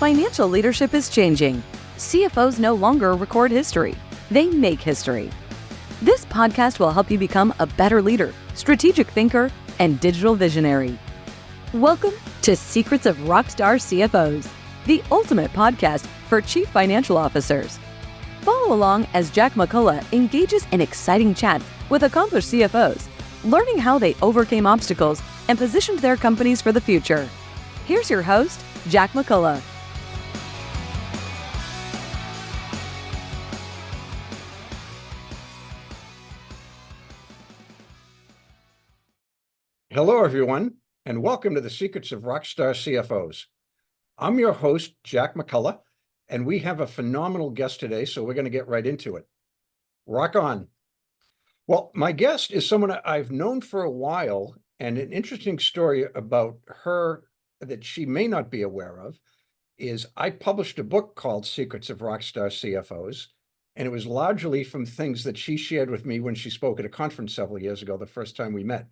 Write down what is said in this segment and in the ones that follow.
Financial leadership is changing. CFOs no longer record history. They make history. This podcast will help you become a better leader, strategic thinker, and digital visionary. Welcome to Secrets of Rockstar CFOs, the ultimate podcast for chief financial officers. Follow along as Jack McCullough engages in exciting chats with accomplished CFOs, learning how they overcame obstacles and positioned their companies for the future. Here's your host, Jack McCullough. Hello, everyone, and welcome to the Secrets of Rockstar CFOs. I'm your host, Jack McCullough, and we have a phenomenal guest today, so we're going to get right into it. Rock on. Well, my guest is someone I've known for a while, and an interesting story about her that she may not be aware of is I published a book called Secrets of Rockstar CFOs, and it was largely from things that she shared with me when she spoke at a conference several years ago, the first time we met.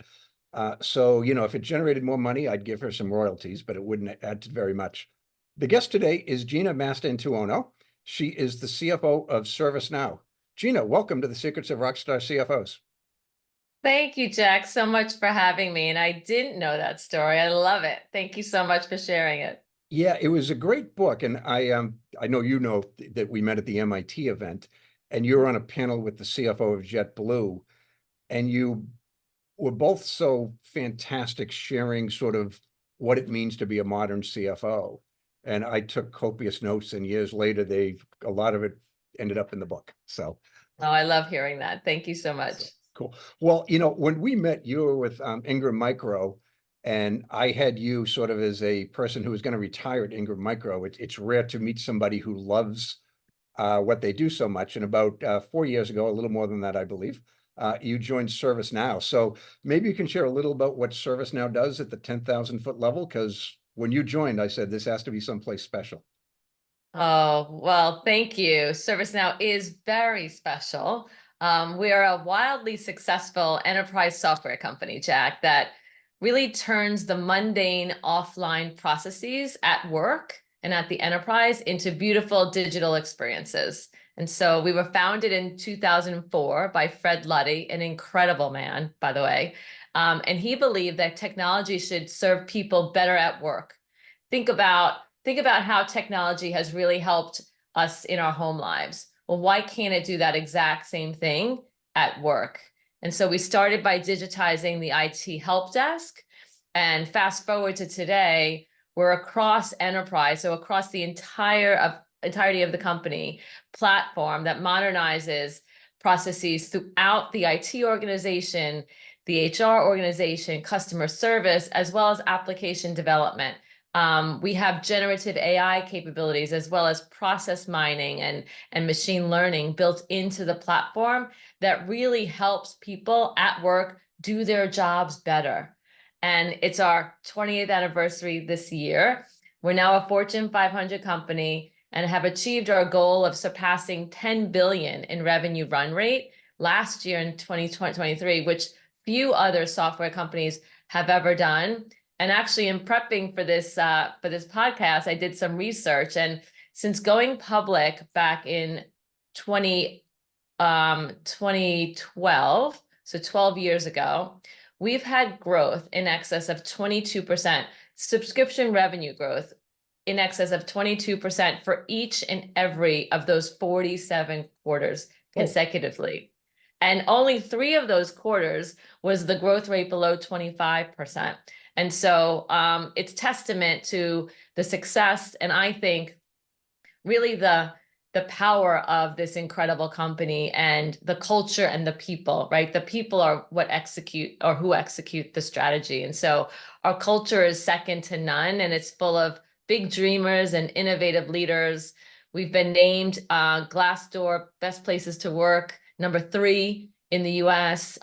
So, if it generated more money, I'd give her some royalties, but it wouldn't add to very much. The guest today is Gina Mastantuono. She is the CFO of ServiceNow. Gina, welcome to the Secrets of Rockstar CFOs. Thank you, Jack, so much for having me. And I didn't know that story. I love it. Thank you so much for sharing it. Yeah, it was a great book. And I know you know that we met at the MIT event, and you were on a panel with the CFO of JetBlue, and you were both so fantastic sharing sort of what it means to be a modern CFO. And I took copious notes, and years later, a lot of it ended up in the book. So, oh, I love hearing that. Thank you so much. Cool. Well, when we met, you were with Ingram Micro, and I had you sort of as a person who was going to retire at Ingram Micro. It's rare to meet somebody who loves what they do so much. And about 4 years ago, a little more than that, I believe, you joined ServiceNow. So maybe you can share a little about what ServiceNow does at the 10,000-foot level, because when you joined, I said this has to be someplace special. Oh, well, thank you. ServiceNow is very special. We are a wildly successful enterprise software company, Jack, that really turns the mundane offline processes at work and at the enterprise into beautiful digital experiences. And so we were founded in 2004 by Fred Luddy, an incredible man, by the way. And he believed that technology should serve people better at work. Think about how technology has really helped us in our home lives. Well, why can't it do that exact same thing at work? And so we started by digitizing the IT help desk. And fast forward to today, we're across enterprise, so across the entirety of the company platform that modernizes processes throughout the IT organization, the HR organization, customer service, as well as application development. We have generative AI capabilities as well as process mining and machine learning built into the platform that really helps people at work do their jobs better. And it's our 28th anniversary this year. We're now a Fortune 500 company and have achieved our goal of surpassing 10 billion in revenue run rate last year in 2023, which few other software companies have ever done. And actually, in prepping for this podcast, I did some research. And since going public back in 2012, so 12 years ago, we've had growth in excess of 22%, subscription revenue growth in excess of 22% for each and every of those 47 quarters consecutively. And only 3 of those quarters was the growth rate below 25%. And so it's testament to the success, and I think really the power of this incredible company and the culture and the people, right? The people are what execute or who execute the strategy. And so our culture is second to none, and it's full of big dreamers and innovative leaders. We've been named Glassdoor Best Places to Work, #3 in the US,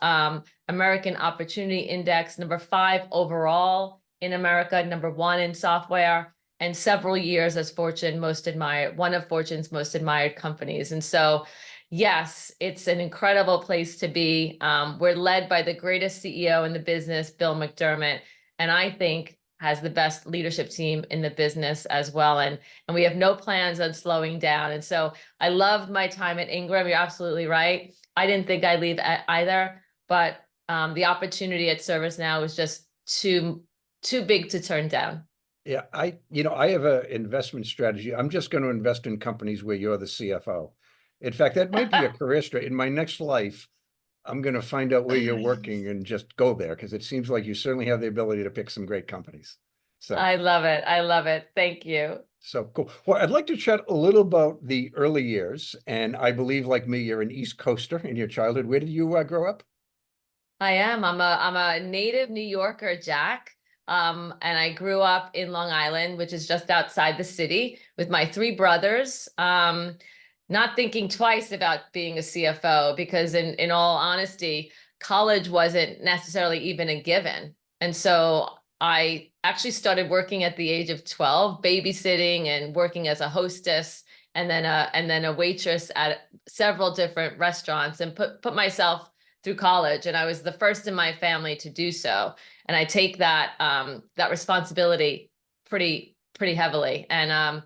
American Opportunity Index, #5 overall in America, #1 in software, and several years as one of Fortune's most admired companies. And so, yes, it's an incredible place to be. We're led by the greatest CEO in the business, Bill McDermott. And I think has the best leadership team in the business as well. And we have no plans on slowing down. And so I loved my time at Ingram. You're absolutely right. I didn't think I'd leave either, but the opportunity at ServiceNow was just too big to turn down. Yeah, I have an investment strategy. I'm just going to invest in companies where you're the CFO. In fact, that might be a career strat. In my next life, I'm going to find out where you're working and just go there, because it seems like you certainly have the ability to pick some great companies. So I love it. I love it. Thank you. So cool. Well, I'd like to chat a little about the early years. And I believe, like me, you're an East Coaster in your childhood. Where did you grow up? I am. I'm a native New Yorker, Jack. And I grew up in Long Island, which is just outside the city, with my three brothers. Not thinking twice about being a CFO, because in all honesty, college wasn't necessarily even a given. And so I actually started working at the age of 12, babysitting and working as a hostess, and then a waitress at several different restaurants, and put myself through college. And I was the first in my family to do so. And I take that that responsibility pretty heavily. And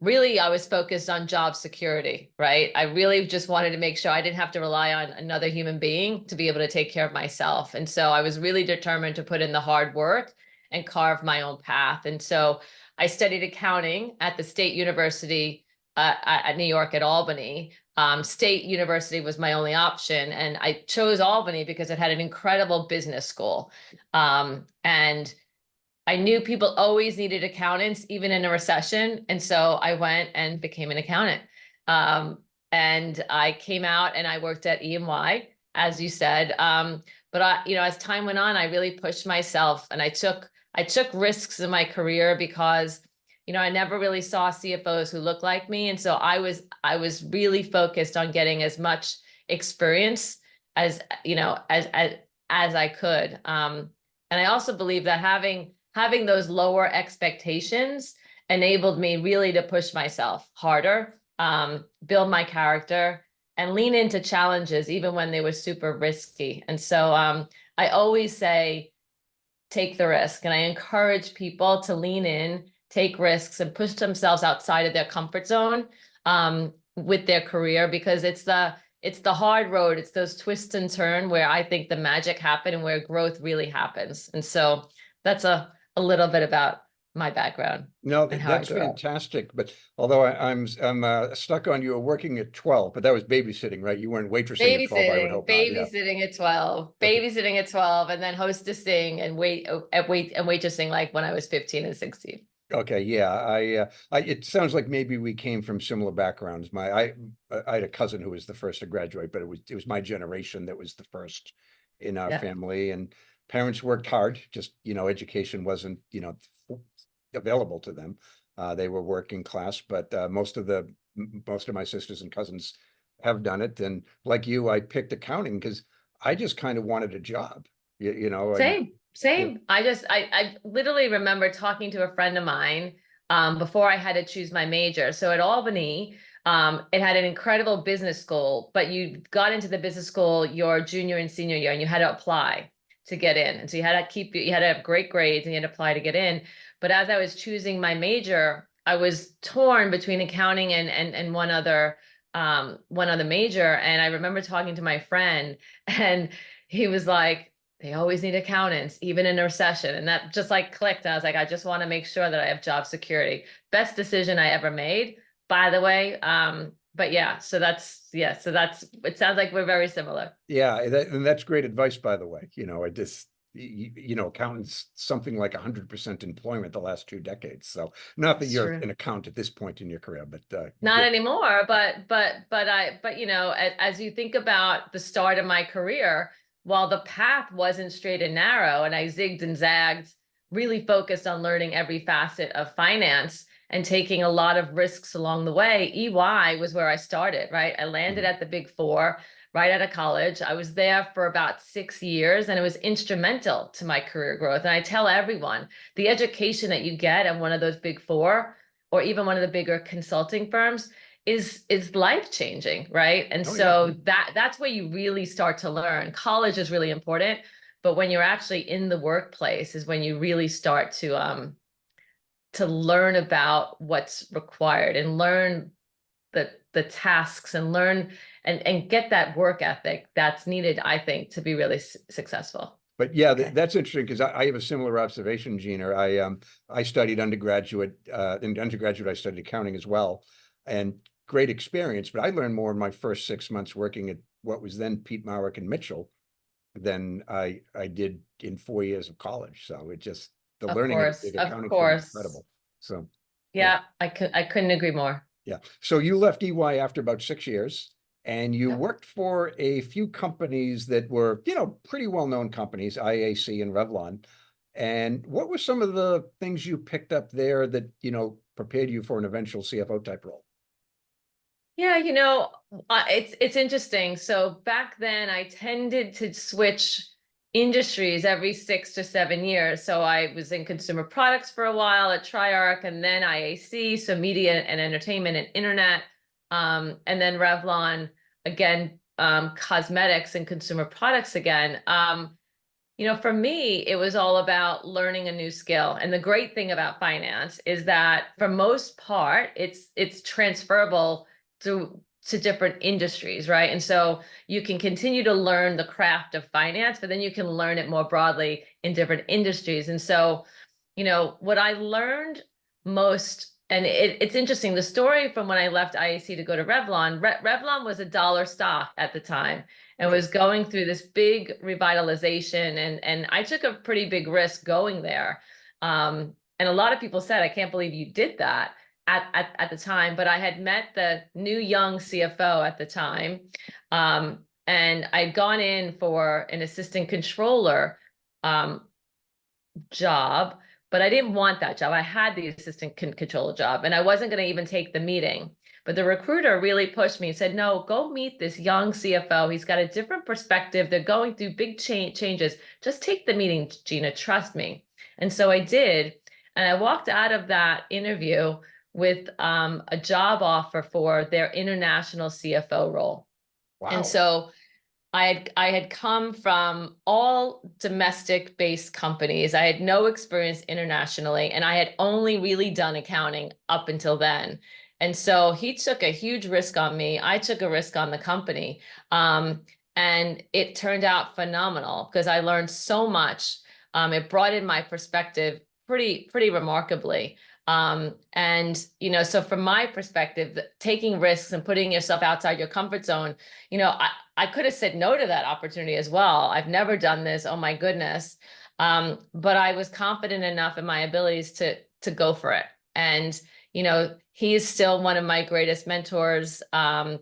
really, I was focused on job security, right? I really just wanted to make sure I didn't have to rely on another human being to be able to take care of myself. And so I was really determined to put in the hard work and carve my own path. And so I studied accounting at the State University at New York at Albany. State University was my only option. And I chose Albany because it had an incredible business school. And I knew people always needed accountants, even in a recession. And so I went and became an accountant. And I came out and I worked at EY, as you said. But as time went on, I really pushed myself, and I took risks in my career, because, I never really saw CFOs who looked like me. And so I was really focused on getting as much experience as I could. And I also believe that having those lower expectations enabled me really to push myself harder, build my character, and lean into challenges even when they were super risky. And so I always say, take the risk. And I encourage people to lean in, take risks, and push themselves outside of their comfort zone with their career, because it's the hard road. It's those twists and turns where I think the magic happens and where growth really happens. And so that's a little bit about my background. No, and how that's I grew up. fantastic. But although I'm stuck on you were working at 12, but that was babysitting, right? You weren't waitressing at 12, I would hope not. Yeah. Babysitting at 12, babysitting at 12, and then hostessing and waitressing like when I was 15 and 16. Okay, yeah, it sounds like maybe we came from similar backgrounds. I had a cousin who was the first to graduate, but it was my generation that was the first in our family, and parents worked hard. Just, education wasn't, available to them. They were working class, but most of my sisters and cousins have done it. And like you, I picked accounting because I just kind of wanted a job. Same. I literally remember talking to a friend of mine before I had to choose my major. So at Albany, it had an incredible business school, but you got into the business school your junior and senior year, and you had to apply to get in. And so you had to have great grades, and you had to apply to get in. But as I was choosing my major, I was torn between accounting and one other major. And I remember talking to my friend, and he was like, they always need accountants, even in a recession. And that just like clicked. I was like, I just want to make sure that I have job security. Best decision I ever made, by the way. But yeah, so it sounds like we're very similar. Yeah, and that's great advice, by the way. Accountants, something like 100% employment the last 2 decades. So not that you're an accountant at this point in your career, but not anymore. But as you think about the start of my career, while the path wasn't straight and narrow, and I zigged and zagged, really focused on learning every facet of finance and taking a lot of risks along the way, EY was where I started, right? I landed at the Big Four right out of college. I was there for about 6 years, and it was instrumental to my career growth. And I tell everyone, the education that you get at one of those Big Four, or even one of the bigger consulting firms, is life-changing, right? And that's where you really start to learn. College is really important, but when you're actually in the workplace is when you really start to learn about what's required and learn the tasks and learn and get that work ethic that's needed, I think, to be really successful. But yeah, Okay. that's interesting because I have a similar observation, Gina. I studied undergraduate. In undergraduate, I studied accounting as well, and great experience. But I learned more in my first 6 months working at what was then Pete Maurick and Mitchell than I did in 4 years of college. So it just the Of learning at a course, big of accounting firm is course. incredible. So Yeah, I couldn't agree more. yeah. So you left EY after about 6 years. And you Yep. worked for a few companies that were, pretty well-known companies, IAC and Revlon. And what were some of the things you picked up there that, prepared you for an eventual CFO type role? Yeah, it's interesting. So back then I tended to switch industries every 6 to 7 years. So I was in consumer products for a while at Triarch, and then IAC, so media and entertainment and internet, and then Revlon, again, cosmetics and consumer products again. For me, it was all about learning a new skill. And the great thing about finance is that for most part, it's transferable to different industries, right? And so you can continue to learn the craft of finance, but then you can learn it more broadly in different industries. And so, what I learned most, and it's interesting, the story from when I left IAC to go to Revlon, Revlon was $1 stock at the time and was going through this big revitalization. And I took a pretty big risk going there. And a lot of people said, I can't believe you did that at the time, but I had met the new young CFO at the time. And I'd gone in for an assistant controller job, but I didn't want that job. I had the assistant controller job and I wasn't going to even take the meeting. But the recruiter really pushed me and said, no, go meet this young CFO. He's got a different perspective. They're going through big changes. Just take the meeting, Gina, trust me. And so I did. And I walked out of that interview with a job offer for their international CFO role. Wow. And so I had come from all domestic based companies. I had no experience internationally, and I had only really done accounting up until then. And so he took a huge risk on me. I took a risk on the company. And it turned out phenomenal because I learned so much. It broadened my perspective pretty remarkably. So from my perspective, taking risks and putting yourself outside your comfort zone, I could have said no to that opportunity as well. I've never done this. Oh my goodness. But I was confident enough in my abilities to go for it. And, he is still one of my greatest mentors. After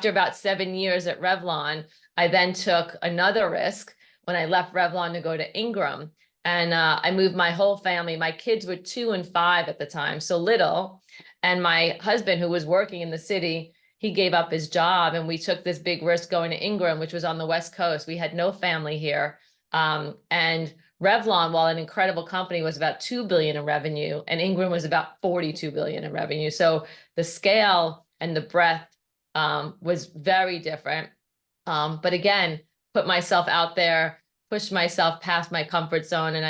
about 7 years at Revlon, I then took another risk when I left Revlon to go to Ingram. And I moved my whole family. My kids were 2 and 5 at the time, so little. And my husband, who was working in the city, he gave up his job and we took this big risk going to Ingram, which was on the West Coast. We had no family here. And Revlon, while an incredible company, was about $2 billion in revenue, and Ingram was about $42 billion in revenue. So the scale and the breadth was very different. But again, put myself out there, pushed myself past my comfort zone, and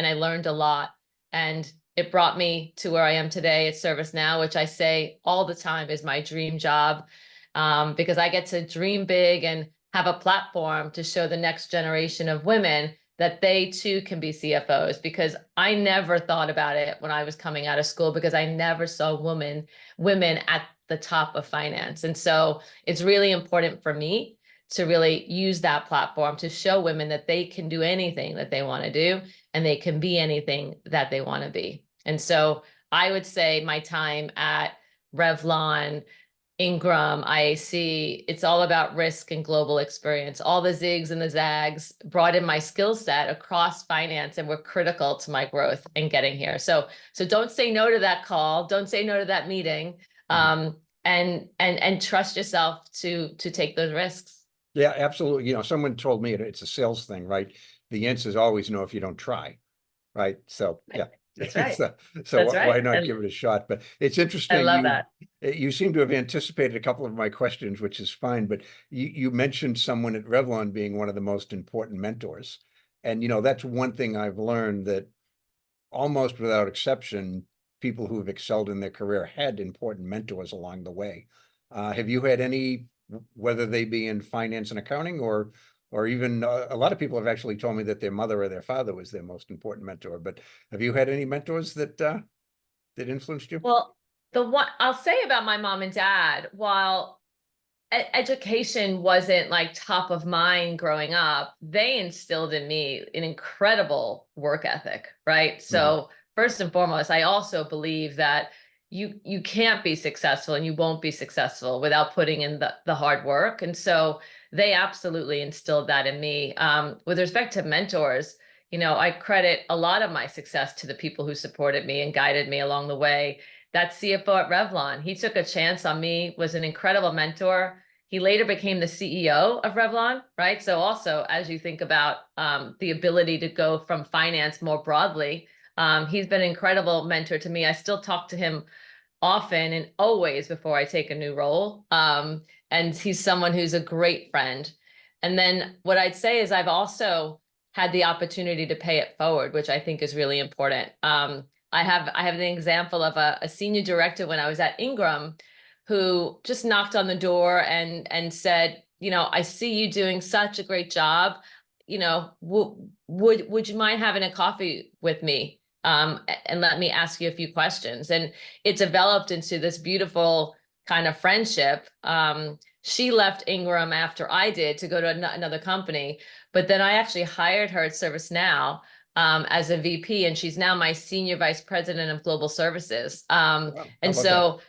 I learned a lot. And it brought me to where I am today at ServiceNow, which I say all the time is my dream job, because I get to dream big and have a platform to show the next generation of women that they too can be CFOs, because I never thought about it when I was coming out of school, because I never saw women at the top of finance. And so it's really important for me to really use that platform to show women that they can do anything that they want to do and they can be anything that they want to be. And so I would say my time at Revlon, Ingram, IAC, it's all about risk and global experience. All the zigs and the zags brought in my skill set across finance and were critical to my growth and getting here. So don't say no to that call. Don't say no to that meeting. And trust yourself to take those risks. Yeah, absolutely. Someone told me it's a sales thing, right? The answer is always no if you don't try, right? So yeah, That's right. So That's why right. not give it a shot? But it's I interesting. love that. You seem to have anticipated a couple of my questions, which is fine. But you mentioned someone at Revlon being one of the most important mentors. And, that's one thing I've learned, that almost without exception, people who have excelled in their career had important mentors along the way. Have you had any, whether they be in finance and accounting, or even a lot of people have actually told me that their mother or their father was their most important mentor? But have you had any mentors that influenced you? Well, the one I'll say about my mom and dad, while education wasn't like top of mind growing up, they instilled in me an incredible work ethic, right? So first and foremost, I also believe that you can't be successful and you won't be successful without putting in the hard work. And so they absolutely instilled that in me. With respect to mentors, I credit a lot of my success to the people who supported me and guided me along the way. That CFO at Revlon, he took a chance on me, was an incredible mentor. He later became the CEO of Revlon, right? So also, as you think about the ability to go from finance more broadly, he's been an incredible mentor to me. I still talk to him often and always before I take a new role. And he's someone who's a great friend. And then what I'd say is I've also had the opportunity to pay it forward, which I think is really important. I have an example of a senior director when I was at Ingram, who just knocked on the door and said, I see you doing such a great job. Would you mind having a coffee with me? And let me ask you a few questions. And it developed into this beautiful kind of friendship. She left Ingram after I did to go to another company, but then I actually hired her at ServiceNow as a VP, and she's now my senior vice president of global services. Wow, how And about so,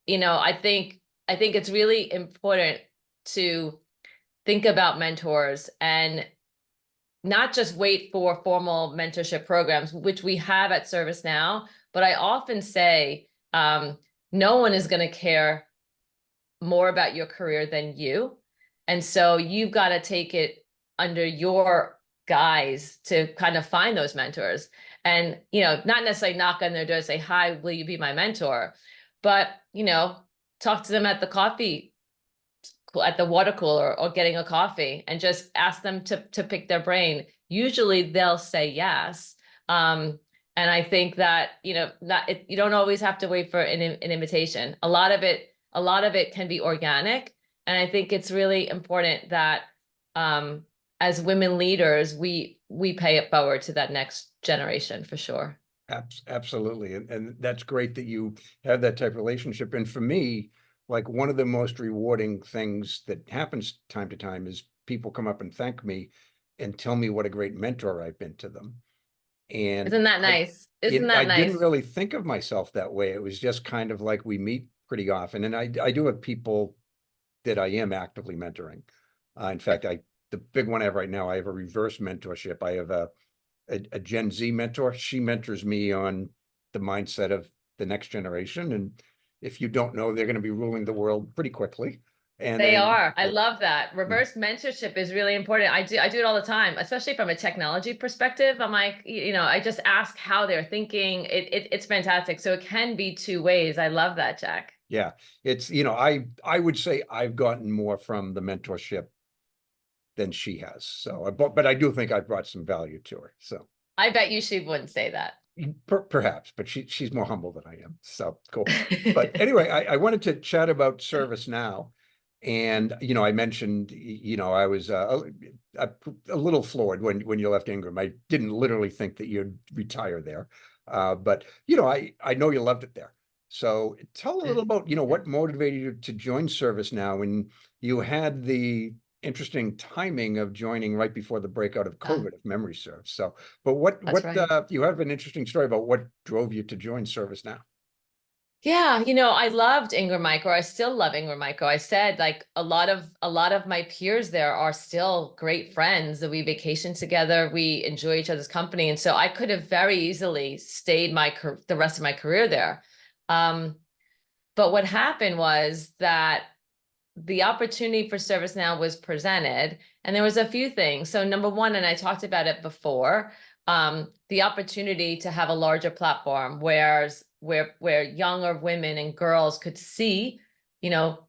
I think it's really important to think about mentors and not just wait for formal mentorship programs, which we have at ServiceNow, but I often say no one is going to care more about your career than you. And so you've got to take it under your guise to kind of find those mentors. And, not necessarily knock on their door and say, hi, will you be my mentor? But, talk to them at the coffee, at the water cooler, or getting a coffee, and just ask them to pick their brain. Usually they'll say yes. And I think that, you don't always have to wait for an invitation. A lot of it can be organic. And I think it's really important that as women leaders, we pay it forward to that next generation for sure. Absolutely. And that's great that you have that type of relationship. And for me, like, one of the most rewarding things that happens time to time is people come up and thank me and tell me what a great mentor I've been to them. And Isn't that nice? Isn't I that nice? didn't really think of myself that way. It was just kind of like, we meet pretty often. And I do have people that I am actively mentoring. In fact, the big one I have right now, I have a reverse mentorship. I have a Gen Z mentor. She mentors me on the mindset of the next generation. And if you don't know, they're going to be ruling the world pretty quickly. And They then, are. I love that. Reverse mentorship is really important. I do it all the time, especially from a technology perspective. I'm like, I just ask how they're thinking. It's fantastic. So it can be two ways. I love that, Jack. yeah, it's, I would say I've gotten more from the mentorship than she has. So, but I do think I brought some value to her. So I bet you she wouldn't say that. perhaps, but she's more humble than I am. So cool. But anyway, I wanted to chat about ServiceNow. And, I mentioned, I was a little floored when you left Ingram. I didn't literally think that you'd retire there. But, I know you loved it there. So tell a little about, what motivated you to join ServiceNow when you had the interesting timing of joining right before the breakout of COVID, if memory serves. So, but That's right. you have an interesting story about what drove you to join ServiceNow. Yeah, I loved Ingram Micro. I still love Ingram Micro. I said, like, a lot of my peers there are still great friends that we vacation together. We enjoy each other's company. And so I could have very easily stayed the rest of my career there. But what happened was that the opportunity for ServiceNow was presented, and there was a few things. So number one, and I talked about it before, the opportunity to have a larger platform where younger women and girls could see,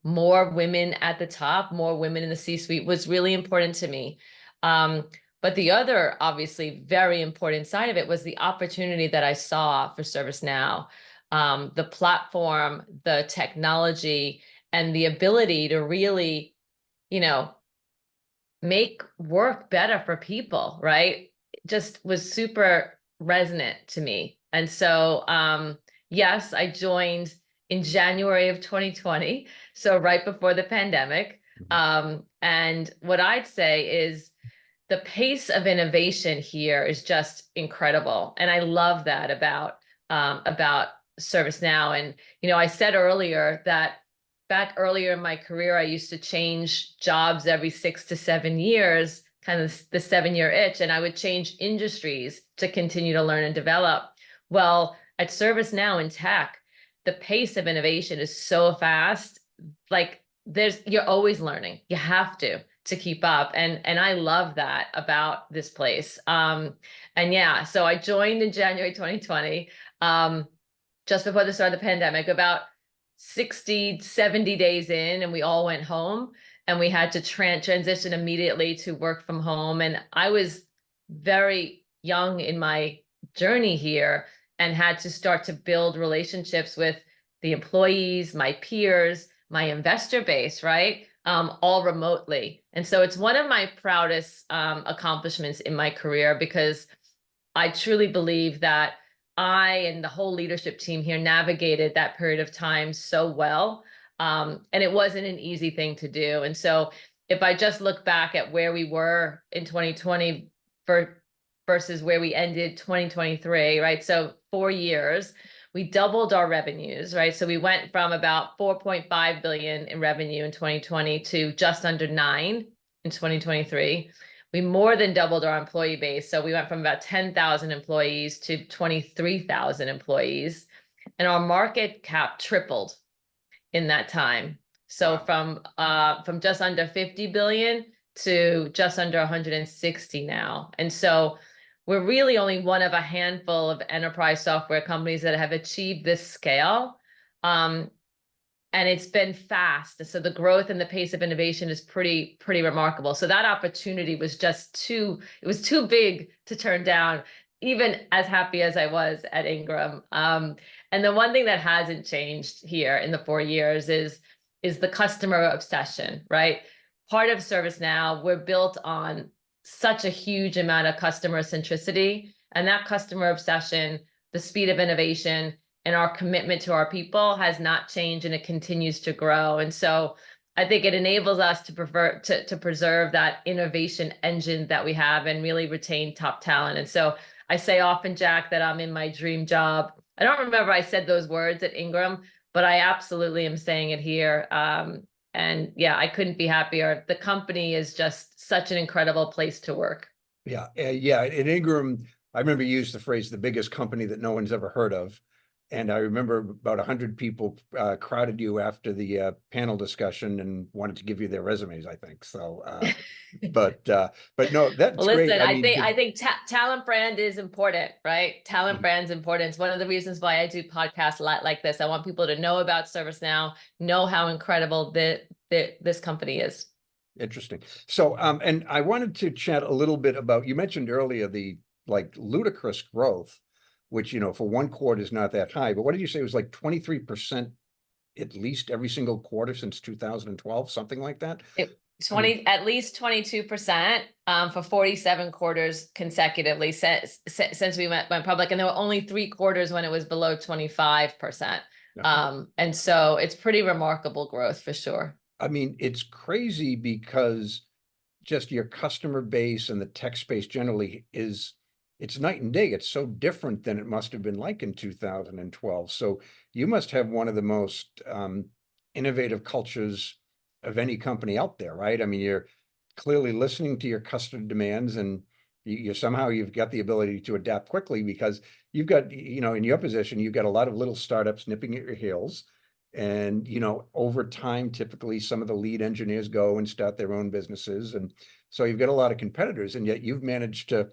more women at the top, more women in the C-suite was really important to me. But the other, obviously, very important side of it was the opportunity that I saw for ServiceNow, the platform, the technology, and the ability to really, make work better for people, right? Just was super resonant to me. And so, yes, I joined in January of 2020, so right before the pandemic. And what I'd say is the pace of innovation here is just incredible. And I love that about ServiceNow. And, I said earlier that back earlier in my career, I used to change jobs every 6 to 7 years, kind of the 7-year itch, and I would change industries to continue to learn and develop. Well, at ServiceNow in tech, the pace of innovation is so fast. Like you're always learning. You have to keep up. And I love that about this place. And yeah, so I joined in January 2020, just before the start of the pandemic, about 60, 70 days in, and we all went home, and we had to transition immediately to work from home. And I was very young in my journey here and had to start to build relationships with the employees, my peers, my investor base, right? All remotely. And so it's one of my proudest accomplishments in my career, because I truly believe that I and the whole leadership team here navigated that period of time so well. And it wasn't an easy thing to do. And so if I just look back at where we were in 2020 versus where we ended 2023, right? So 4 years, we doubled our revenues, right? So we went from about 4.5 billion in revenue in 2020 to just under 9 in 2023. We more than doubled our employee base. So we went from about 10,000 employees to 23,000 employees, and our market cap tripled in that time. So Wow. from just under 50 billion to just under 160 now. And so we're really only one of a handful of enterprise software companies that have achieved this scale. And it's been fast. So the growth and the pace of innovation is pretty remarkable. So that opportunity was it was too big to turn down, even as happy as I was at Ingram. And the one thing that hasn't changed here in the 4 years is the customer obsession, right? Part of ServiceNow, we're built on such a huge amount of customer centricity, and that customer obsession, the speed of innovation, and our commitment to our people has not changed, and it continues to grow. And so I think it enables us to preserve that innovation engine that we have and really retain top talent. And so I say often, Jack, that I'm in my dream job. I don't remember I said those words at Ingram, but I absolutely am saying it here. And yeah, I couldn't be happier. The company is just such an incredible place to work. Yeah. Yeah. At Ingram, I remember you used the phrase, the biggest company that no one's ever heard of. And I remember about 100 people crowded you after the panel discussion and wanted to give you their resumes, I think. So, but no, that's Well, great. listen, I I think talent brand is important, right? Talent Mhm. brand's important. It's one of the reasons why I do podcasts a lot like this. I want people to know about ServiceNow, know how incredible this company is. Interesting. So, and I wanted to chat a little bit about, you mentioned earlier the ludicrous growth, which, for one quarter is not that high, but what did you say? It was like 23% at least every single quarter since 2012, something like that? At least 22% for 47 quarters consecutively since we went public, and there were only 3 quarters when it was below 25%. And so it's pretty remarkable growth for sure. I mean, it's crazy because just your customer base and the tech space generally it's night and day. It's so different than it must have been like in 2012. So you must have one of the most innovative cultures of any company out there, right? I mean, you're clearly listening to your customer demands, and you've got the ability to adapt quickly, because you've got, in your position, you've got a lot of little startups nipping at your heels. And, over time, typically some of the lead engineers go and start their own businesses. And so you've got a lot of competitors, and yet you've managed to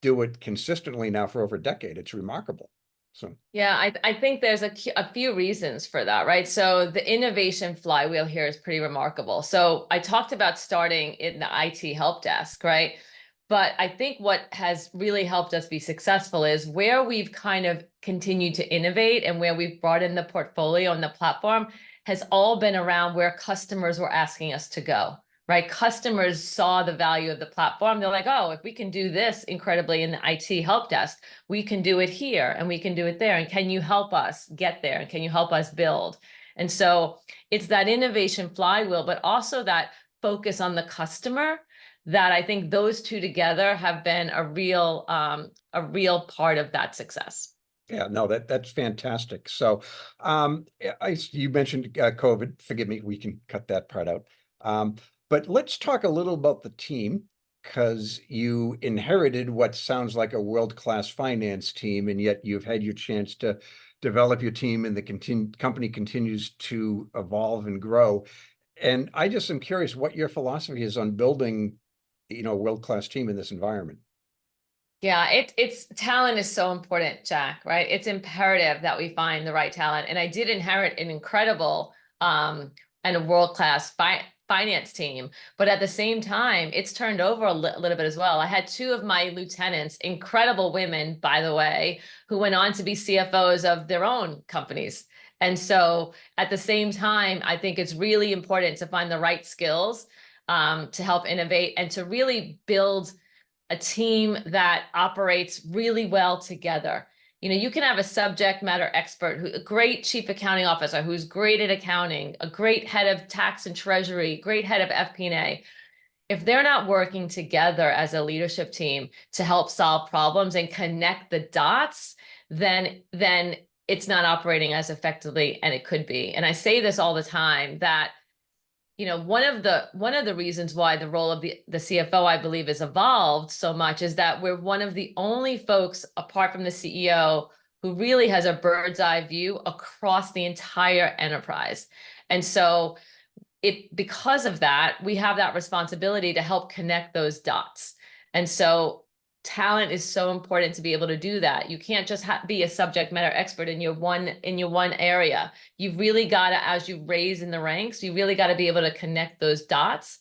do it consistently now for over a decade. It's remarkable. So Yeah, I think there's a few reasons for that, right? So the innovation flywheel here is pretty remarkable. So I talked about starting in the IT help desk, right? But I think what has really helped us be successful is where we've kind of continued to innovate and where we've brought in the portfolio and the platform has all been around where customers were asking us to go, right? Customers saw the value of the platform. They're like, oh, if we can do this incredibly in the IT help desk, we can do it here and we can do it there. And can you help us get there? And can you help us build? And so it's that innovation flywheel, but also that focus on the customer, that I think those two together have been a real part of that success. yeah, no, that's fantastic. So you mentioned COVID. Forgive me, we can cut that part out. But let's talk a little about the team, because you inherited what sounds like a world-class finance team, and yet you've had your chance to develop your team, and the company continues to evolve and grow. And I just am curious what your philosophy is on building, a world-class team in this environment. Yeah, it's talent is so important, Jack, right? It's imperative that we find the right talent. And I did inherit an incredible and a world-class finance team, but at the same time, it's turned over a little bit as well. I had two of my lieutenants, incredible women, by the way, who went on to be CFOs of their own companies. And so at the same time, I think it's really important to find the right skills to help innovate and to really build a team that operates really well together. You can have a subject matter expert, a great chief accounting officer who's great at accounting, a great head of tax and treasury, great head of FP&A. If they're not working together as a leadership team to help solve problems and connect the dots, then it's not operating as effectively and it could be. And I say this all the time that one of the reasons why the role of the CFO, I believe, has evolved so much is that we're one of the only folks, apart from the CEO, who really has a bird's eye view across the entire enterprise. And so because of that, we have that responsibility to help connect those dots. And so talent is so important to be able to do that. You can't just be a subject matter expert in your one area. You've really got to, as you raise in the ranks, you really got to be able to connect those dots,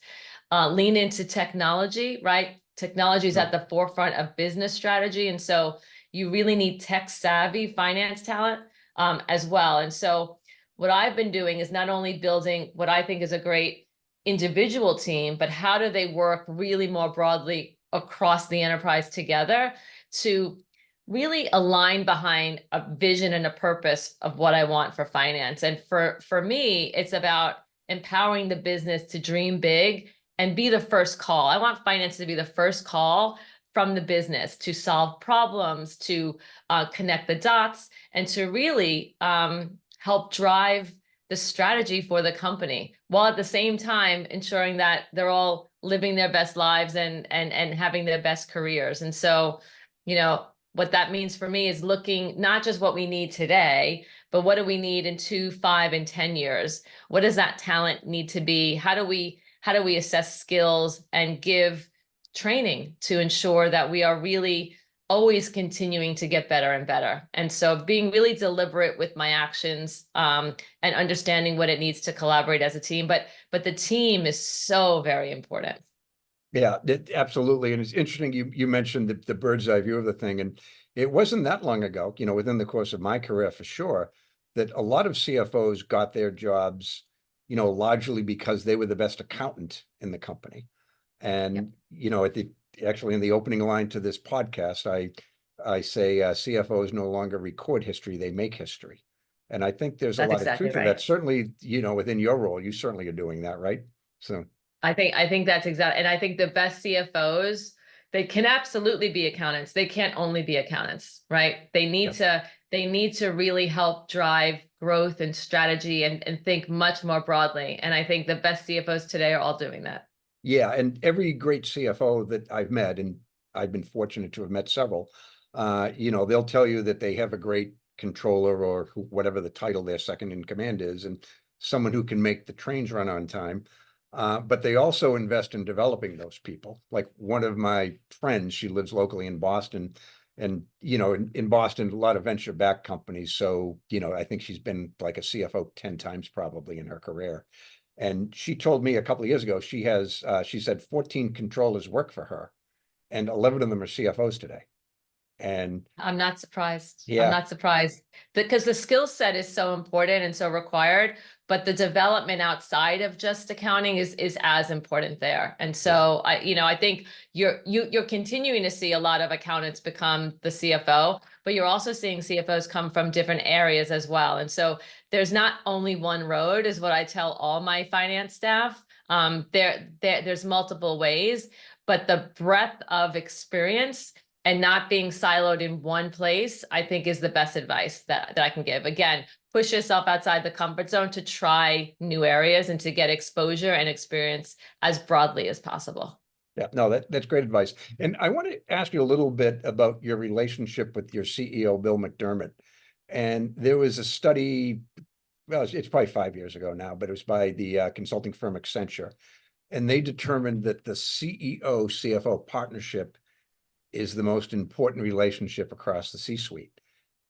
lean into technology, right? Technology is at the forefront of business strategy. And so you really need tech savvy finance talent as well. And so what I've been doing is not only building what I think is a great individual team, but how do they work really more broadly across the enterprise together to really align behind a vision and a purpose of what I want for finance. And for me, it's about empowering the business to dream big and be the first call. I want finance to be the first call from the business to solve problems, to connect the dots, and to really help drive the strategy for the company, while at the same time ensuring that they're all living their best lives and having their best careers. And so, what that means for me is looking not just what we need today, but what do we need in 2, 5, and 10 years? What does that talent need to be? How do we assess skills and give training to ensure that we are really always continuing to get better and better? And so being really deliberate with my actions and understanding what it needs to collaborate as a team. But the team is so very important. Yeah, absolutely. And it's interesting you mentioned the bird's eye view of the thing. And it wasn't that long ago, within the course of my career for sure, that a lot of CFOs got their jobs, largely because they were the best accountant in the company. And, actually in the opening line to this podcast, I say CFOs no longer record history, they make history. And I think there's a lot of truth to that. Certainly, within your role, you certainly are doing that, right? So I think that's exactly, and I think the best CFOs, they can absolutely be accountants. They can't only be accountants, right? They need to really help drive growth and strategy and think much more broadly. And I think the best CFOs today are all doing that. Yeah, and every great CFO that I've met, and I've been fortunate to have met several, they'll tell you that they have a great controller or whatever the title their second in command is, and someone who can make the trains run on time. But they also invest in developing those people. Like one of my friends, she lives locally in Boston, and in Boston, a lot of venture-backed companies. So, I think she's been like a CFO 10 times probably in her career. And she told me a couple of years ago, she said 14 controllers work for her, and 11 of them are CFOs today. And I'm not surprised. I'm yeah, not surprised because the skill set is so important and so required, but the development outside of just accounting is as important there. And so I think you're continuing to see a lot of accountants become the CFO, but you're also seeing CFOs come from different areas as well. And so there's not only one road, is what I tell all my finance staff. There's multiple ways, but the breadth of experience and not being siloed in one place, I think, is the best advice that I can give. Again, push yourself outside the comfort zone to try new areas and to get exposure and experience as broadly as possible. Yeah, no, that's great advice. And I want to ask you a little bit about your relationship with your CEO, Bill McDermott. And there was a study, well, it's probably 5 years ago now, but it was by the consulting firm Accenture. And they determined that the CEO CFO partnership is the most important relationship across the C-suite.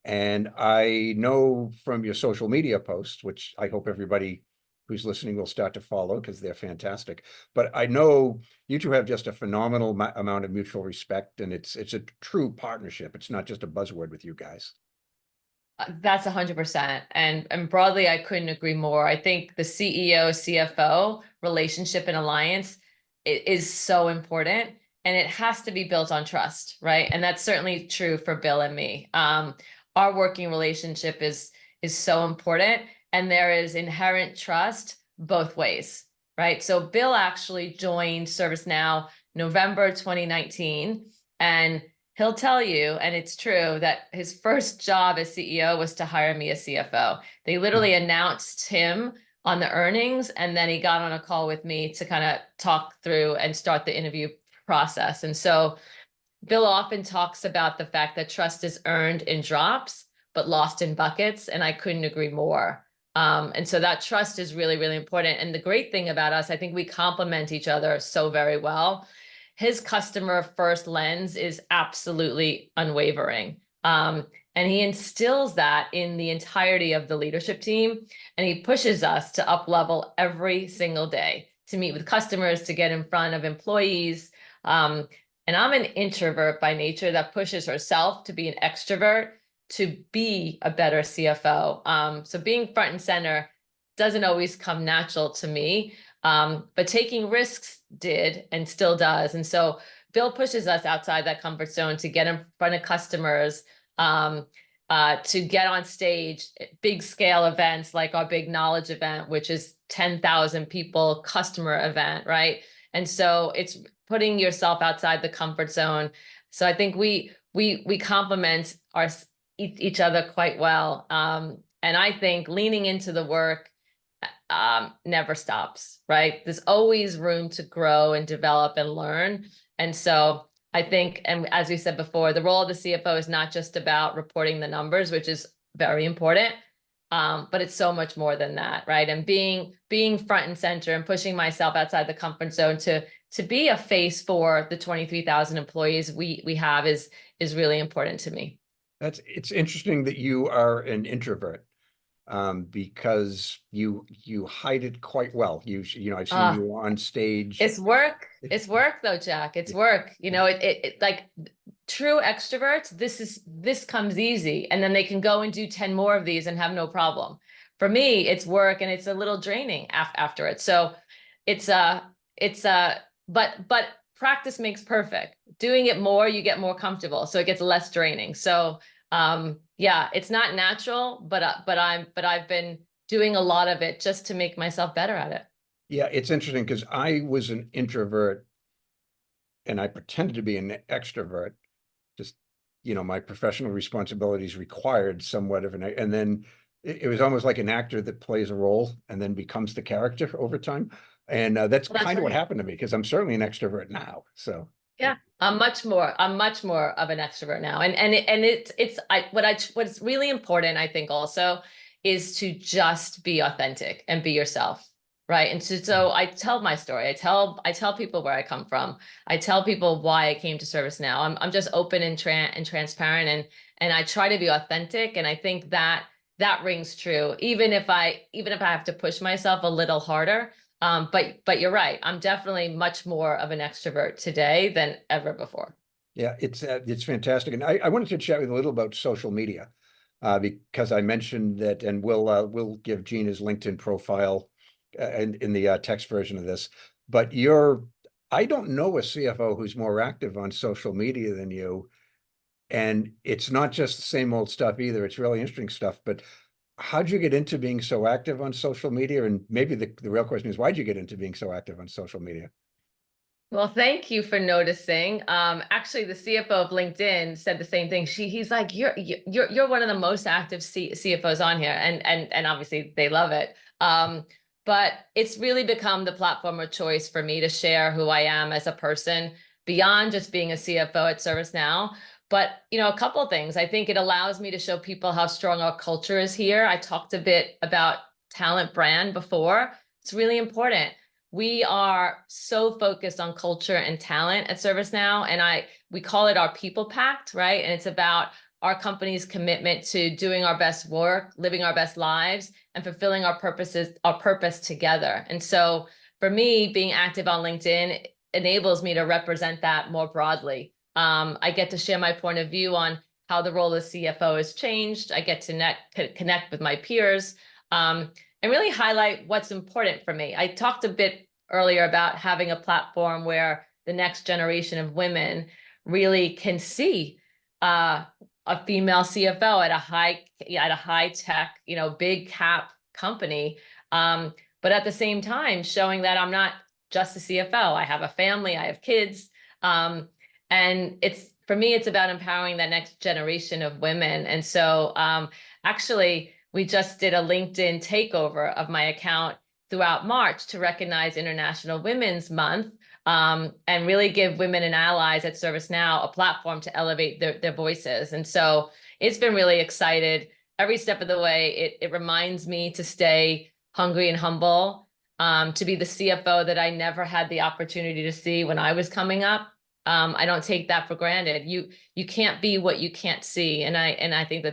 And I know from your social media posts, which I hope everybody who's listening will start to follow because they're fantastic. But I know you two have just a phenomenal amount of mutual respect, and it's a true partnership. It's not just a buzzword with you guys. That's 100%. And broadly, I couldn't agree more. I think the CEO, CFO relationship and alliance is so important. And it has to be built on trust, right? And that's certainly true for Bill and me. Our working relationship is so important, and there is inherent trust both ways, right? So Bill actually joined ServiceNow November 2019, and he'll tell you, and it's true, that his first job as CEO was to hire me as CFO. They literally announced him on the earnings, and then he got on a call with me to kind of talk through and start the interview process. And so Bill often talks about the fact that trust is earned in drops, but lost in buckets. And I couldn't agree more. And so that trust is really, really important. And the great thing about us, I think we complement each other so very well. His customer first lens is absolutely unwavering. And he instills that in the entirety of the leadership team. And he pushes us to up level every single day, to meet with customers, to get in front of employees. And I'm an introvert by nature that pushes herself to be an extrovert, to be a better CFO. So being front and center doesn't always come natural to me, but taking risks did and still does. And so Bill pushes us outside that comfort zone to get in front of customers, to get on stage, big scale events like our big knowledge event, which is 10,000 people customer event, right? And so it's putting yourself outside the comfort zone. So I think we complement each other quite well. And I think leaning into the work never stops, right? There's always room to grow and develop and learn. And so I think, and as we said before, the role of the CFO is not just about reporting the numbers, which is very important, but it's so much more than that, right? And being front and center and pushing myself outside the comfort zone to be a face for the 23,000 employees we have is really important to me. It's interesting that you are an introvert, because you hide it quite well. I've seen you on stage. It's work. It's work though, Jack. It's work. It like true extroverts, this comes easy, and then they can go and do 10 more of these and have no problem. For me, it's work, and it's a little draining after it. So but practice makes perfect. Doing it more, you get more comfortable, so it gets less draining. So yeah, it's not natural, but I've been doing a lot of it just to make myself better at it. Yeah, it's interesting because I was an introvert and I pretended to be an extrovert. Just, my professional responsibilities required somewhat of and then it was almost like an actor that plays a role and then becomes the character over time. And that's kind of what happened to me, because I'm certainly an extrovert now. So yeah, I'm much more of an extrovert now. What's really important, I think, also is to just be authentic and be yourself. right? And so I tell my story. I tell people where I come from. I tell people why I came to ServiceNow. I'm just open and transparent, and I try to be authentic. And I think that rings true, even if I have to push myself a little harder. But you're right. I'm definitely much more of an extrovert today than ever before. Yeah, it's fantastic. And I wanted to chat with you a little about social media, because I mentioned that, and we'll give Gina's LinkedIn profile in the text version of this. But I don't know a CFO who's more active on social media than you. And it's not just the same old stuff either. It's really interesting stuff. But how'd you get into being so active on social media? And maybe the real question is, why'd you get into being so active on social media? Well, thank you for noticing. Actually, the CFO of LinkedIn said the same thing. He's like, you're one of the most active CFOs on here, and obviously they love it. But it's really become the platform of choice for me to share who I am as a person beyond just being a CFO at ServiceNow. But a couple of things. I think it allows me to show people how strong our culture is here. I talked a bit about talent brand before. It's really important. We are so focused on culture and talent at ServiceNow, and we call it our people pact, right? And it's about our company's commitment to doing our best work, living our best lives, and fulfilling our purpose together. And so for me, being active on LinkedIn enables me to represent that more broadly. I get to share my point of view on how the role of CFO has changed. I get to connect with my peers. And really highlight what's important for me. I talked a bit earlier about having a platform where the next generation of women really can see a female CFO at a high tech, big cap company. But at the same time, showing that I'm not just a CFO. I have a family, I have kids. And for me, it's about empowering that next generation of women. And so actually, we just did a LinkedIn takeover of my account throughout March to recognize International Women's Month, and really give women and allies at ServiceNow a platform to elevate their voices. And so it's been really excited. Every step of the way, it reminds me to stay hungry and humble, to be the CFO that I never had the opportunity to see when I was coming up. I don't take that for granted. You can't be what you can't see, and I think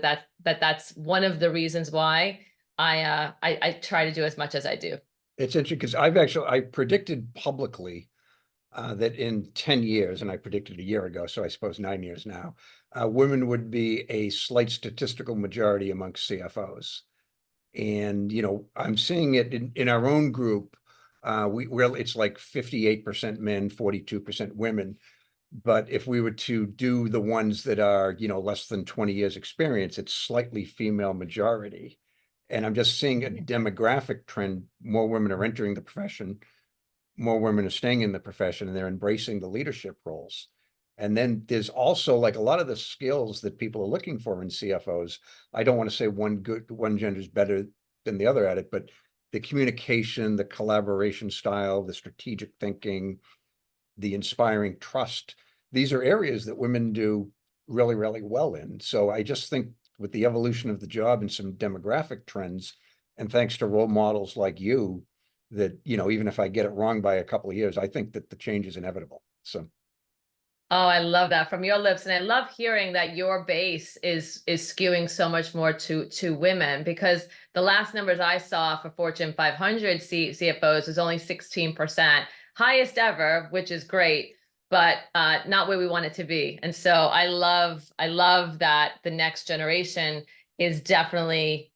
that's one of the reasons why I try to do as much as I do. It's interesting because I predicted publicly that in 10 years, and I predicted a year ago, so I suppose 9 years now, women would be a slight statistical majority amongst CFOs. And I'm seeing it in our own group. It's like 58% men, 42% women. But if we were to do the ones that are, less than 20 years experience, it's slightly female majority. And I'm just seeing a demographic trend. More women are entering the profession, more women are staying in the profession, and they're embracing the leadership roles. And then there's also like a lot of the skills that people are looking for in CFOs. I don't want to say one gender is better than the other at it, but the communication, the collaboration style, the strategic thinking, the inspiring trust. These are areas that women do really, really well in. So I just think with the evolution of the job and some demographic trends, and thanks to role models like you, that, even if I get it wrong by a couple of years, I think that the change is inevitable. So. Oh, I love that from your lips. And I love hearing that your base is skewing so much more to women, because the last numbers I saw for Fortune 500 CFOs was only 16%, highest ever, which is great, but not where we want it to be. And so I love that the next generation is definitely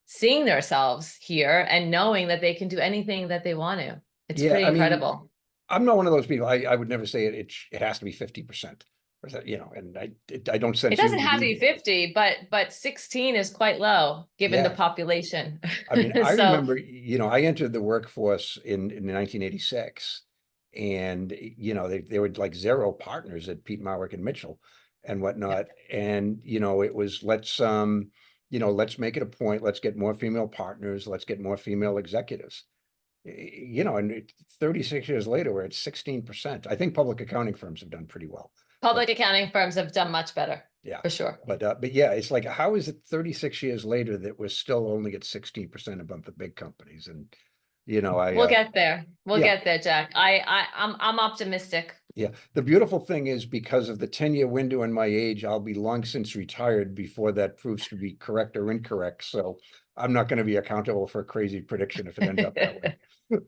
seeing themselves here and knowing that they can do anything that they want to. It's pretty incredible. I'm not one of those people. I would never say it has to be 50%, and I don't sense it doesn't have to be 50, but 16 is quite low given the population. I mean, I remember, I entered the workforce in 1986, and they were like zero partners at Pete, Marwick and Mitchell and whatnot. And it was let's make it a point. Let's get more female partners. Let's get more female executives. And 36 years later, we're at 16%. I think public accounting firms have done pretty well. Public accounting firms have done much better. Yeah, for sure. But yeah, it's like, how is it 36 years later that we're still only at 16% above the big companies? And We'll get there. We'll yeah. get there, Jack. I'm optimistic. Yeah. The beautiful thing is, because of the 10-year window and my age, I'll be long since retired before that proves to be correct or incorrect. So I'm not going to be accountable for a crazy prediction if it ends up that way.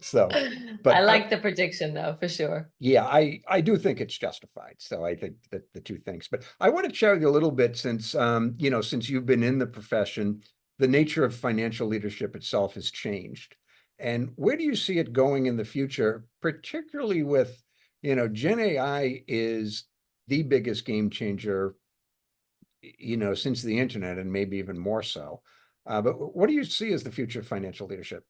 So, I but like the prediction though, for sure. yeah, I do think it's justified. So I think that the two things, but I want to share with you a little bit, since, since you've been in the profession, the nature of financial leadership itself has changed. And where do you see it going in the future, particularly with, Gen AI is the biggest game changer, since the internet, and maybe even more so. But what do you see as the future of financial leadership?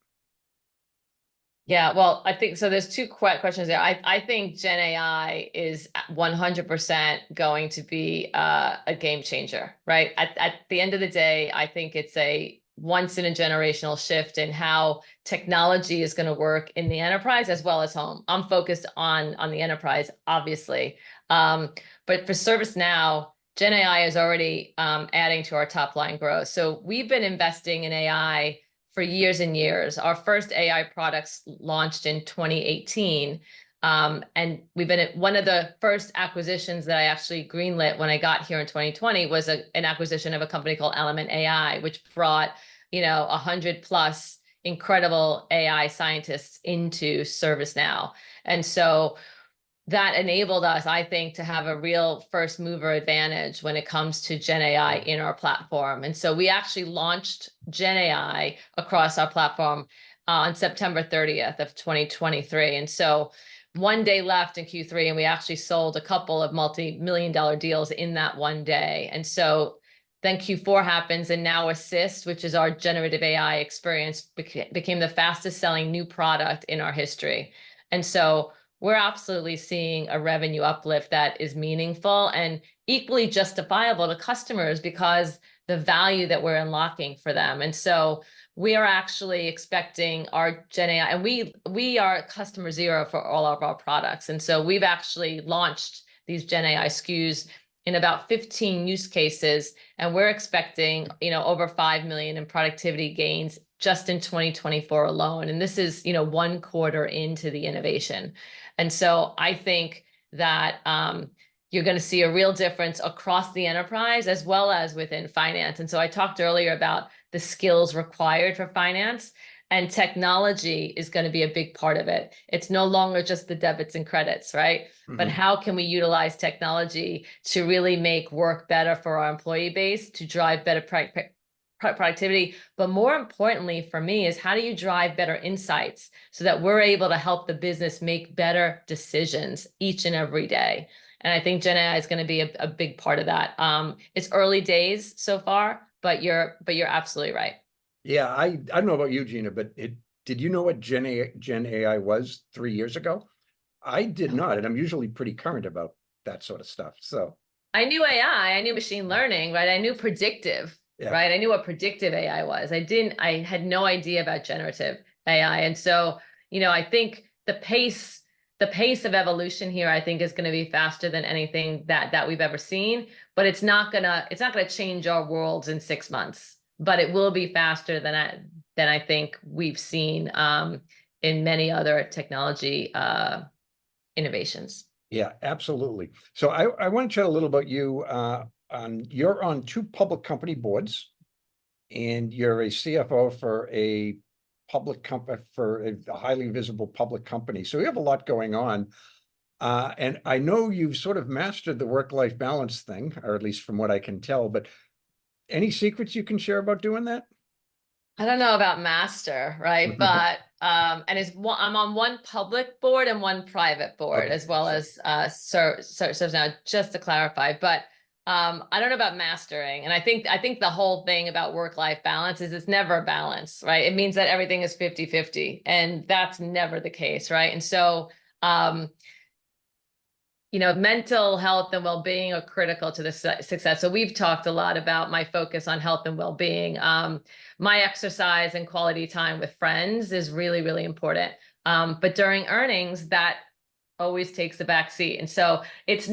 Yeah, well, I think so. There's two questions there. I think Gen AI is 100% going to be a game changer, right? At the end of the day, I think it's a once in a generational shift in how technology is going to work in the enterprise as well as home. I'm focused on the enterprise, obviously. But for ServiceNow, Gen AI is already adding to our top line growth. So we've been investing in AI for years and years. Our first AI products launched in 2018. And we've been at one of the first acquisitions that I actually greenlit when I got here in 2020 was an acquisition of a company called Element AI, which brought, 100+ incredible AI scientists into ServiceNow. And so that enabled us, I think, to have a real first mover advantage when it comes to Gen AI in our platform. And so we actually launched Gen AI across our platform on September 30th of 2023. And so one day left in Q3, and we actually sold a couple of multi-million-dollar deals in that one day. And so then Q4 happens, and Now Assist, which is our generative AI experience, became the fastest selling new product in our history. And so we're absolutely seeing a revenue uplift that is meaningful and equally justifiable to customers because the value that we're unlocking for them. And so we are actually expecting our Gen AI, and we are customer zero for all of our products. And so we've actually launched these Gen AI SKUs in about 15 use cases, and we're expecting, over 5 million in productivity gains just in 2024 alone. And this is, 1 quarter into the innovation. And so I think that you're going to see a real difference across the enterprise as well as within finance. And so I talked earlier about the skills required for finance, and technology is going to be a big part of it. It's no longer just the debits and credits, right? Mm-hmm. But how can we utilize technology to really make work better for our employee base, to drive better productivity, but more importantly for me is how do you drive better insights so that we're able to help the business make better decisions each and every day. And I think Gen AI is going to be a big part of that. It's early days so far, but you're absolutely right. Yeah, I don't know about you, Gina, but did you know what Gen AI was 3 years ago? I did not, and I'm usually pretty current about that sort of stuff. So I knew AI, I knew machine learning, right? I knew predictive. Yeah. Right. I knew what predictive AI was. I had no idea about generative AI. And so, I think the pace of evolution here, I think, is going to be faster than anything that we've ever seen, but it's not gonna change our worlds in 6 months, but it will be faster than I think we've seen in many other technology innovations. Yeah, absolutely. So I want to chat a little about you. You're on 2 public company boards, and you're a CFO for a public company, for a highly visible public company. So you have a lot going on. And I know you've sort of mastered the work-life balance thing, or at least from what I can tell, but any secrets you can share about doing that? I don't know about master, right? But I'm on 1 public board and 1 private board, okay, as well as ServiceNow, just to clarify. But I don't know about mastering. And I think the whole thing about work-life balance is it's never a balance, right? It means that everything is 50-50, and that's never the case, right? And so mental health and well-being are critical to the success. So we've talked a lot about my focus on health and well-being. My exercise and quality time with friends is really, really important. But during earnings, that always takes the back seat. And so it's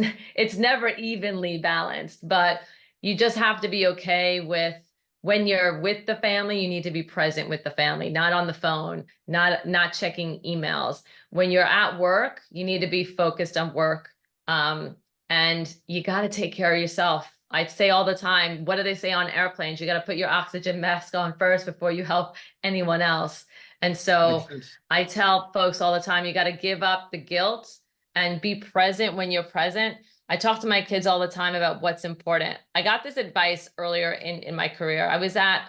never evenly balanced, but you just have to be okay with when you're with the family, you need to be present with the family, not on the phone, not checking emails. When you're at work, you need to be focused on work. And you got to take care of yourself. I say all the time, what do they say on airplanes? You got to put your oxygen mask on first before you help anyone else. And so I tell folks all the time, you got to give up the guilt and be present when you're present. I talk to my kids all the time about what's important. I got this advice earlier in my career. I was at,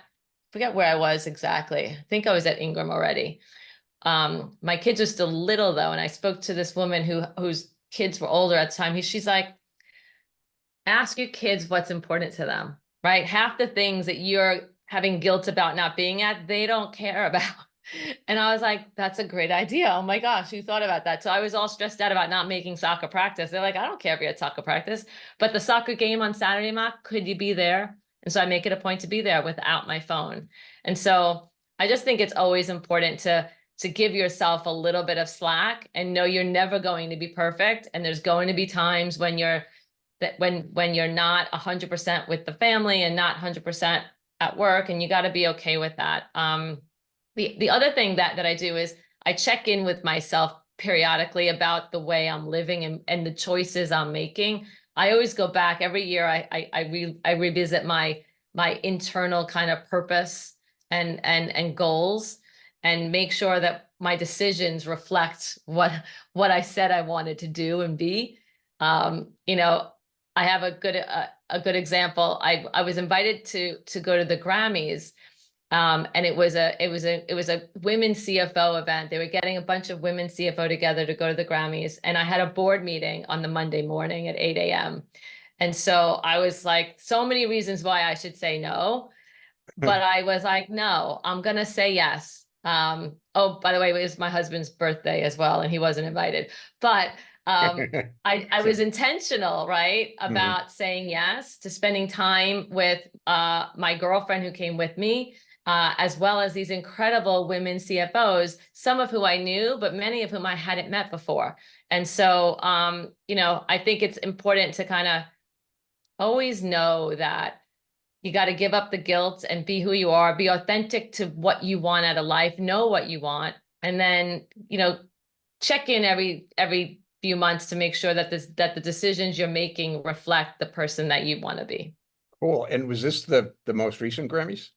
forget where I was exactly. I think I was at Ingram already. My kids are still little though. And I spoke to this woman whose kids were older at the time. She's like, ask your kids what's important to them, right? Half the things that you're having guilt about not being at, they don't care about. And I was like, that's a great idea. Oh my gosh, who thought about that? So I was all stressed out about not making soccer practice. They're like, I don't care if you're at soccer practice, but the soccer game on Saturday, Mark, could you be there? And so I make it a point to be there without my phone. And so I just think it's always important to give yourself a little bit of slack and know you're never going to be perfect. And there's going to be times when you're not 100% with the family and not 100% at work, and you got to be okay with that. The other thing that I do is I check in with myself periodically about the way I'm living and the choices I'm making. I always go back every year. I revisit my internal kind of purpose and goals, and make sure that my decisions reflect what I said I wanted to do and be. I have a good example. I was invited to go to the Grammys. And it was a women CFO event. They were getting a bunch of women CFO together to go to the Grammys. And I had a board meeting on the Monday morning at 8 a.m. And so I was like, so many reasons why I should say no. But I was like, no, I'm going to say yes. Oh, by the way, it was my husband's birthday as well, and he wasn't invited. But I was intentional, right, about saying yes to spending time with my girlfriend who came with me. As well as these incredible women CFOs, some of who I knew, but many of whom I hadn't met before. And so, I think it's important to kind of always know that you got to give up the guilt and be who you are, be authentic to what you want out of life, know what you want, and then, check in every few months to make sure that the decisions you're making reflect the person that you want to be. Cool. And was this the most recent Grammys?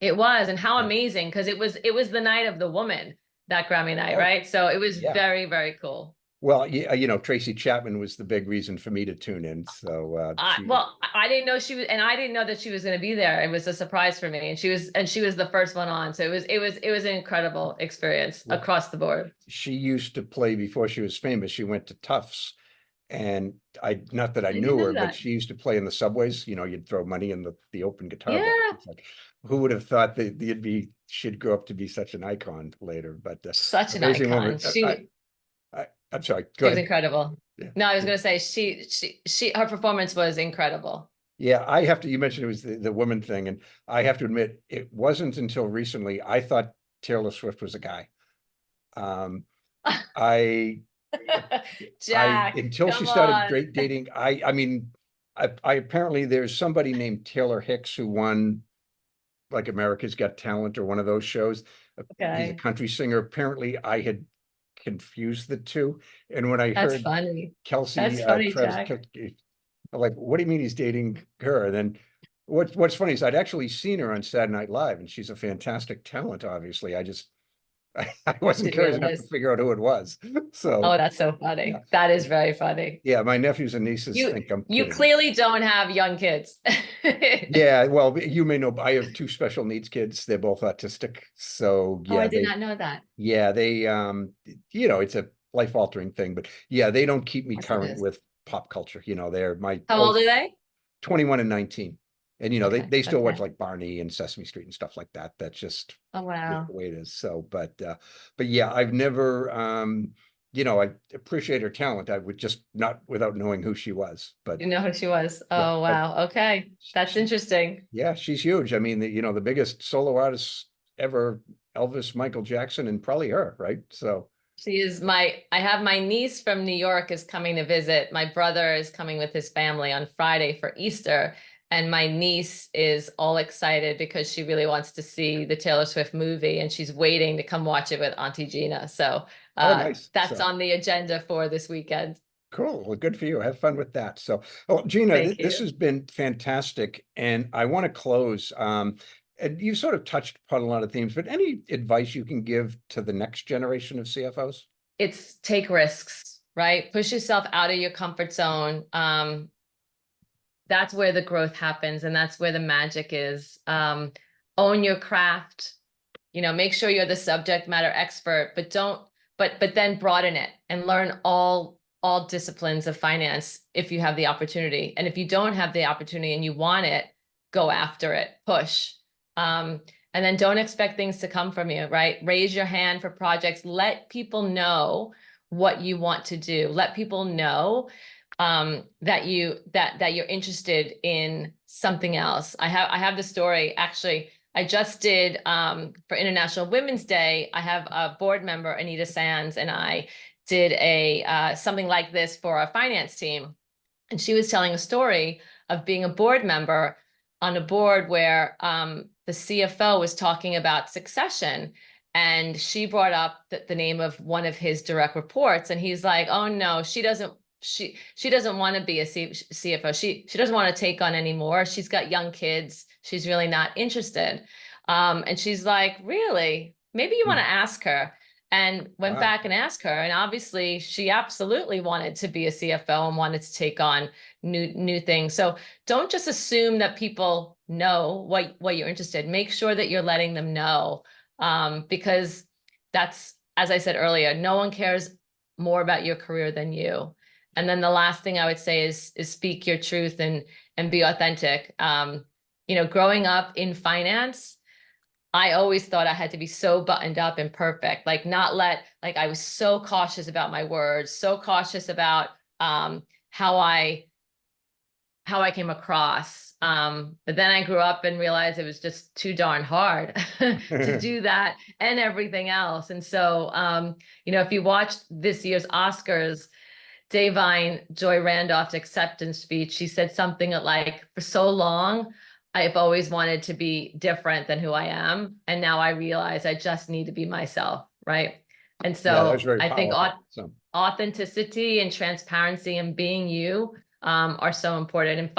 It was, and how amazing, because it was the night of the woman, that Grammy night, right? So it was very, very cool. Well, yeah, Tracy Chapman was the big reason for me to tune in. So I didn't know she was, and I didn't know that she was going to be there. It was a surprise for me, and she was the first one on. So it was an incredible experience across the board. She used to play before she was famous. She went to Tufts. And not that I knew her, but she used to play in the subways. You'd throw money in the open guitar box. It's like, who would have thought that she'd grow up to be such an icon later? But such an icon. Woman. I'm sorry. She was incredible. Yeah. No, I was going to say her performance was incredible. Yeah, you mentioned it was the woman thing, and I have to admit, it wasn't until recently I thought Taylor Swift was a guy. Jack, until she started dating, I mean, I apparently there's somebody named Taylor Hicks who won like America's Got Talent or one of those shows. Okay. He's a country singer. Apparently I had confused the two. And when I heard Kelsey, Jack. I'm like, what do you mean he's dating her? And then what's funny is I'd actually seen her on Saturday Night Live, and she's a fantastic talent, obviously. I wasn't curious enough to figure out who it was. So, oh, that's so funny. Yeah. That is very funny. Yeah, my nephews and nieces think I'm kidding. You clearly don't have young kids. Yeah, well, you may know, I have two special needs kids. They're both autistic. So yeah. Oh, I did not know that. Yeah, they it's a life-altering thing, but yeah, they don't keep me current with pop culture. They're How old are they? 21 and 19. And they still watch like Barney and Sesame Street and stuff like that. That's just the way it is. So, but yeah, I've never I appreciate her talent. I would just not without knowing who she was. But you know who she was. Oh wow. Okay. That's interesting. Yeah, she's huge. I mean, the biggest solo artists ever, Elvis, Michael Jackson, and probably her, right? So she is I have my niece from New York is coming to visit. My brother is coming with his family on Friday for Easter. And my niece is all excited because she really wants to see the Taylor Swift movie, and she's waiting to come watch it with Auntie Gina. So Oh, nice. that's So on the agenda for this weekend. cool. Well, good for you. Have fun with that. So, oh, Gina, Thank this you. has been fantastic. And I want to close. And you sort of touched upon a lot of themes, but any advice you can give to the next generation of CFOs? It's take risks, right? Push yourself out of your comfort zone. That's where the growth happens, and that's where the magic is. Own your craft, make sure you're the subject matter expert, but then broaden it and learn all disciplines of finance if you have the opportunity. And if you don't have the opportunity and you want it, go after it, push. And then don't expect things to come from you, right? Raise your hand for projects. Let people know what you want to do. Let people know that you're interested in something else. I have the story. Actually, I just did for International Women's Day. I have a board member, Anita Sands, and I did a something like this for our finance team. And she was telling a story of being a board member on a board where the CFO was talking about succession. And she brought up the name of one of his direct reports. And he's like, oh no, she doesn't want to be a CFO. She doesn't want to take on anymore. She's got young kids. She's really not interested. And she's like, really? Maybe you want to ask her. And went back and asked her. And obviously she absolutely wanted to be a CFO and wanted to take on new things. So don't just assume that people know what you're interested in. Make sure that you're letting them know, because that's, as I said earlier, no one cares more about your career than you. And then the last thing I would say is speak your truth and be authentic. Growing up in finance, I always thought I had to be so buttoned up and perfect, I was so cautious about my words, so cautious about how I came across. But then I grew up and realized it was just too darn hard to do that and everything else. And so, if you watched this year's Oscars, Da'Vine Joy Randolph's acceptance speech, she said something like, for so long, I've always wanted to be different than who I am. And now I realize I just need to be myself, right? And so Yeah, that was very I think powerful. authenticity and transparency and being you are so important. And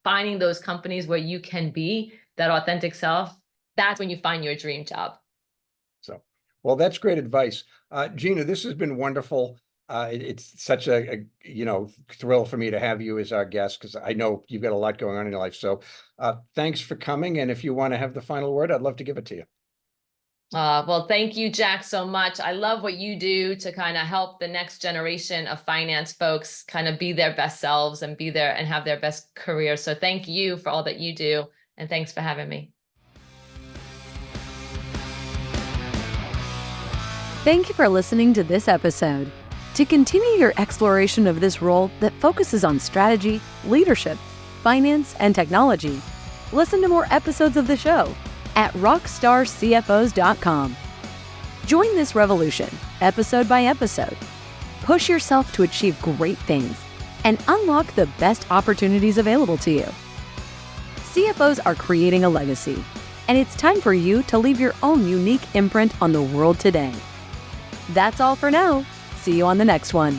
finding those companies where you can be that authentic self, that's when you find your dream job. So, well, that's great advice. Gina, this has been wonderful. It's such a thrill for me to have you as our guest, because I know you've got a lot going on in your life. So thanks for coming. And if you want to have the final word, I'd love to give it to you. Well, thank you, Jack, so much. I love what you do to kind of help the next generation of finance folks kind of be their best selves and be there and have their best career. So thank you for all that you do. And thanks for having me. Thank you for listening to this episode. To continue your exploration of this role that focuses on strategy, leadership, finance, and technology, listen to more episodes of the show at rockstarcfos.com. Join this revolution, episode by episode. Push yourself to achieve great things and unlock the best opportunities available to you. CFOs are creating a legacy, and it's time for you to leave your own unique imprint on the world today. That's all for now. See you on the next one.